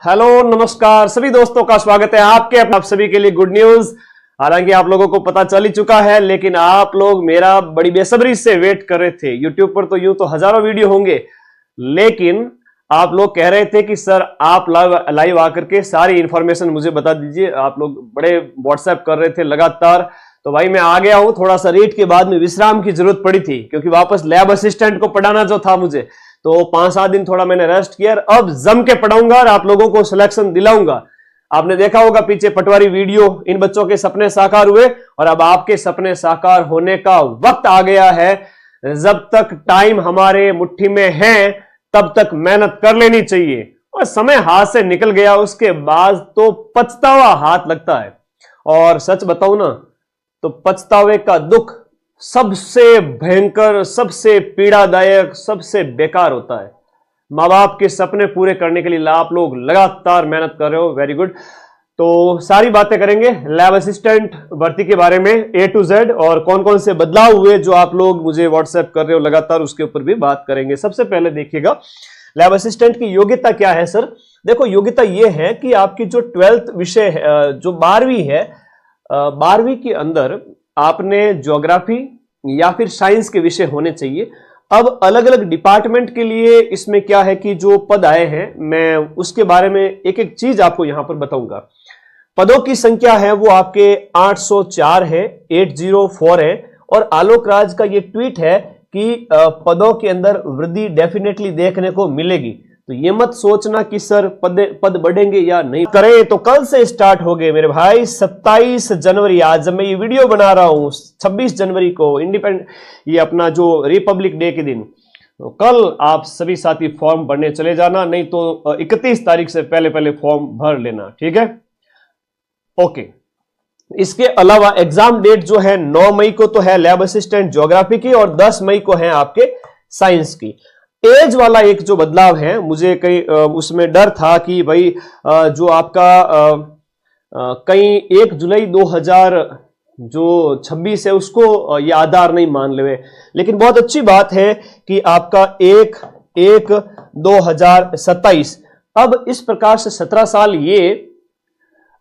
Hello नमस्कार सभी दोस्तों का स्वागत है आपके आप सभी के लिए गुड न्यूज। हालांकि आप लोगों को पता चल ही चुका है, लेकिन आप लोग मेरा बड़ी बेसब्री से वेट कर रहे थे। यूट्यूब पर तो यूं तो हजारों वीडियो होंगे, लेकिन आप लोग कह रहे थे कि सर आप लाइव आकर के सारी इंफॉर्मेशन मुझे बता दीजिए। आप लोग बड़े व्हाट्सएप कर रहे थे लगातार, तो भाई मैं आ गया हूं। थोड़ा सा रेट के बाद में विश्राम की जरूरत पड़ी थी, क्योंकि वापस लैब असिस्टेंट को पढ़ाना जो था मुझे, तो 5-7 दिन थोड़ा मैंने रेस्ट किया। अब जम के पढ़ाऊंगा और आप लोगों को सिलेक्शन दिलाऊंगा। आपने देखा होगा पीछे पटवारी वीडियो, इन बच्चों के सपने साकार हुए और अब आपके सपने साकार होने का वक्त आ गया है। जब तक टाइम हमारे मुट्ठी में है तब तक मेहनत कर लेनी चाहिए, और समय हाथ से निकल गया उसके बाद तो पछतावा हाथ लगता है। और सच बताऊं ना, तो पछतावे का दुख सबसे भयंकर, सबसे पीड़ादायक, सबसे बेकार होता है। माँ बाप के सपने पूरे करने के लिए आप लोग लगातार मेहनत कर रहे हो, वेरी गुड। तो सारी बातें करेंगे लैब असिस्टेंट भर्ती के बारे में A to Z, और कौन कौन से बदलाव हुए जो आप लोग मुझे व्हाट्सएप कर रहे हो लगातार, उसके ऊपर भी बात करेंगे। सबसे पहले देखिएगा लैब असिस्टेंट की योग्यता क्या है। सर देखो, योग्यता यह है कि आपकी जो 12th विषय है, जो 12वीं है, 12वीं के अंदर आपने ज्योग्राफी या फिर साइंस के विषय होने चाहिए। अब अलग अलग डिपार्टमेंट के लिए इसमें क्या है कि जो पद आए हैं, मैं उसके बारे में एक एक चीज आपको यहां पर बताऊंगा। पदों की संख्या है वो आपके 804 है, 804 है। और आलोक राज का ये ट्वीट है कि पदों के अंदर वृद्धि डेफिनेटली देखने को मिलेगी। तो ये मत सोचना कि सर पद बढ़ेंगे या नहीं। करें तो कल से स्टार्ट हो गए मेरे भाई। 27 जनवरी, आज जब मैं ये वीडियो बना रहा हूं 26 जनवरी को, इंडिपेंडेंट, ये अपना जो रिपब्लिक डे के दिन, तो कल आप सभी साथी फॉर्म भरने चले जाना, नहीं तो 31 तारीख से पहले पहले फॉर्म भर लेना, ठीक है। ओके, इसके अलावा एग्जाम डेट जो है 9 मई को तो है लैब असिस्टेंट ज्योग्राफी की, और 10 मई को है आपके साइंस की। एज वाला एक जो बदलाव है, मुझे कहीं उसमें डर था कि भाई जो आपका कहीं 1 जुलाई 2026 है उसको ये आधार नहीं मान ले, लेकिन बहुत अच्छी बात है कि आपका 1/1/2027। अब इस प्रकार से 17 साल ये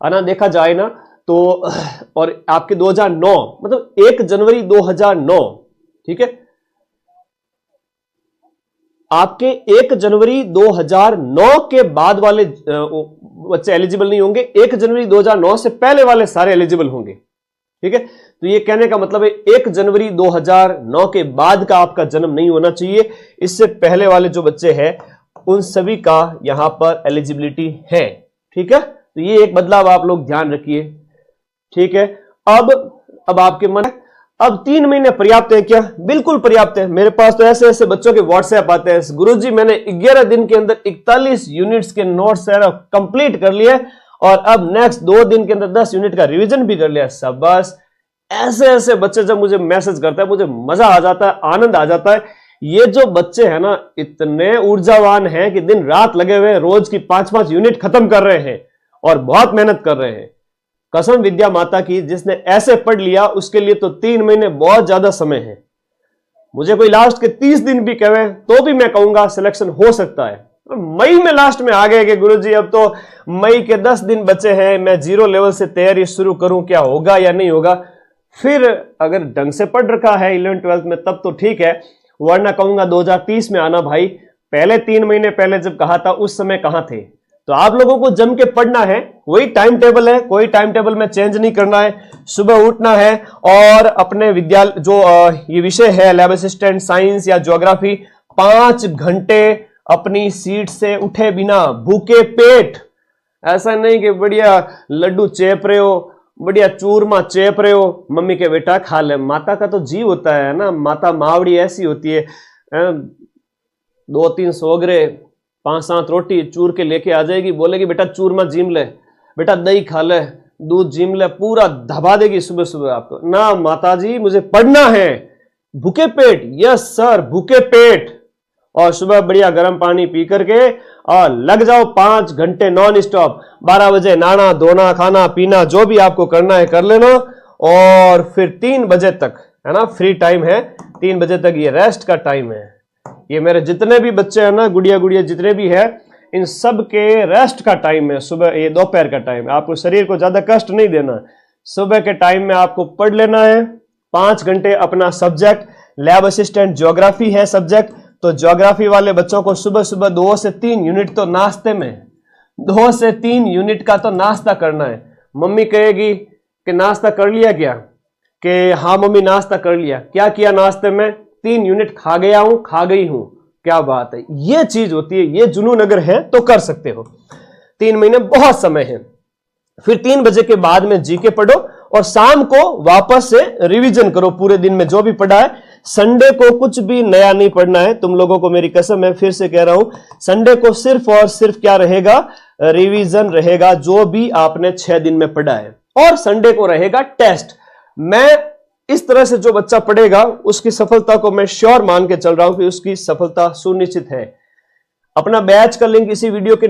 आना देखा जाए ना, तो और आपके 2009 मतलब 1 जनवरी 2009, ठीक है, आपके 1 जनवरी 2009 के बाद वाले बच्चे एलिजिबल नहीं होंगे। 1 जनवरी 2009 से पहले वाले सारे एलिजिबल होंगे, ठीक है। तो ये कहने का मतलब है 1 जनवरी 2009 के बाद का आपका जन्म नहीं होना चाहिए। इससे पहले वाले जो बच्चे हैं उन सभी का यहां पर एलिजिबिलिटी है, ठीक है। तो ये एक बदलाव आप लोग ध्यान रखिए, ठीक है। अब आपके मन, अब 3 महीने पर्याप्त है क्या? बिल्कुल पर्याप्त है। मेरे पास तो ऐसे ऐसे बच्चों के व्हाट्सएप आते हैं, गुरुजी मैंने 11 दिन के अंदर 41 यूनिट्स के नोट्स कंप्लीट कर लिए, और अब नेक्स्ट 2 दिन के अंदर 10 यूनिट का रिवीजन भी कर लिया। सब बस ऐसे ऐसे बच्चे जब मुझे मैसेज करता है, मुझे मजा आ जाता है, आनंद आ जाता है। ये जो बच्चे हैं ना, इतने ऊर्जावान हैं कि दिन रात लगे हुए रोज की 5-5 यूनिट खत्म कर रहे हैं और बहुत मेहनत कर रहे हैं। कसम विद्या माता की, जिसने ऐसे पढ़ लिया उसके लिए तो 3 महीने बहुत ज्यादा समय है। मुझे कोई लास्ट के 30 दिन भी कहे तो भी मैं कहूंगा सिलेक्शन हो सकता है। मई में लास्ट में आ गए कि गुरुजी अब तो मई के 10 दिन बचे हैं, मैं 0 लेवल से तैयारी शुरू करूं, क्या होगा या नहीं होगा। फिर अगर ढंग से पढ़ रखा है 11th-12th में तब तो ठीक है, वरना कहूंगा 2030 में आना भाई। पहले 3 महीने पहले जब कहा था उस समय कहां थे। तो आप लोगों को जम के पढ़ना है, वही टाइम टेबल है, कोई टाइम टेबल में चेंज नहीं करना है। सुबह उठना है और अपने विद्यालय जो ये विषय है लैब असिस्टेंट साइंस या ज्योग्राफी, 5 घंटे अपनी सीट से उठे बिना भूखे पेट, ऐसा नहीं कि बढ़िया लड्डू चेप रहे हो, बढ़िया चूरमा चेप रहे हो, मम्मी के बेटा खा ले। माता का तो जीव होता है ना, माता मावड़ी ऐसी होती है, 2-3 सोगरे 5-7 रोटी चूर के लेके आ जाएगी, बोलेगी बेटा चूरमा जीम ले, बेटा दही खा ले, दूध जीम ले, पूरा धबा देगी सुबह सुबह आपको। ना माताजी, मुझे पढ़ना है भूखे पेट। यस सर, भूखे पेट, और सुबह बढ़िया गर्म पानी पी करके और लग जाओ 5 घंटे नॉन स्टॉप। 12 बजे नहाना धोना खाना पीना जो भी आपको करना है कर लेना, और फिर 3 बजे तक है ना फ्री टाइम है। 3 बजे तक ये रेस्ट का टाइम है। ये मेरे जितने भी बच्चे हैं ना, गुड़िया गुड़िया जितने भी है, इन सब के रेस्ट का टाइम है सुबह, ये दोपहर का टाइम है। आपको शरीर को ज्यादा कष्ट नहीं देना। सुबह के टाइम में आपको पढ़ लेना है 5 घंटे अपना सब्जेक्ट। लैब असिस्टेंट ज्योग्राफी है सब्जेक्ट, तो ज्योग्राफी वाले बच्चों को सुबह सुबह 2 से 3 यूनिट तो नाश्ते में, 2 से 3 यूनिट का तो नाश्ता करना है। मम्मी कहेगी कि नाश्ता कर लिया क्या, कि हाँ मम्मी नाश्ता कर लिया। क्या किया नाश्ते में? 3 यूनिट खा गया हूं, खा गई हूं। क्या बात है, ये चीज होती है। ये जुनून अगर है तो कर सकते हो। 3 महीने बहुत समय है। फिर 3 बजे के बाद में जीके पढ़ो और शाम को वापस से रिवीजन करो पूरे दिन में जो भी पढ़ा है। संडे को कुछ भी नया नहीं पढ़ना है तुम लोगों को, मेरी कसम है, फिर से कह रहा हूं। संडे को सिर्फ और सिर्फ क्या रहेगा? रिवीजन रहेगा जो भी आपने 6 दिन में पढ़ा है। और संडे को रहेगा टेस्ट। मैं इस तरह से जो बच्चा पढ़ेगा उसकी सफलता को मैं श्योर मान के चल रहा हूं कि उसकी सफलता सुनिश्चित है। अपना बैच का लिंक इसी वीडियो के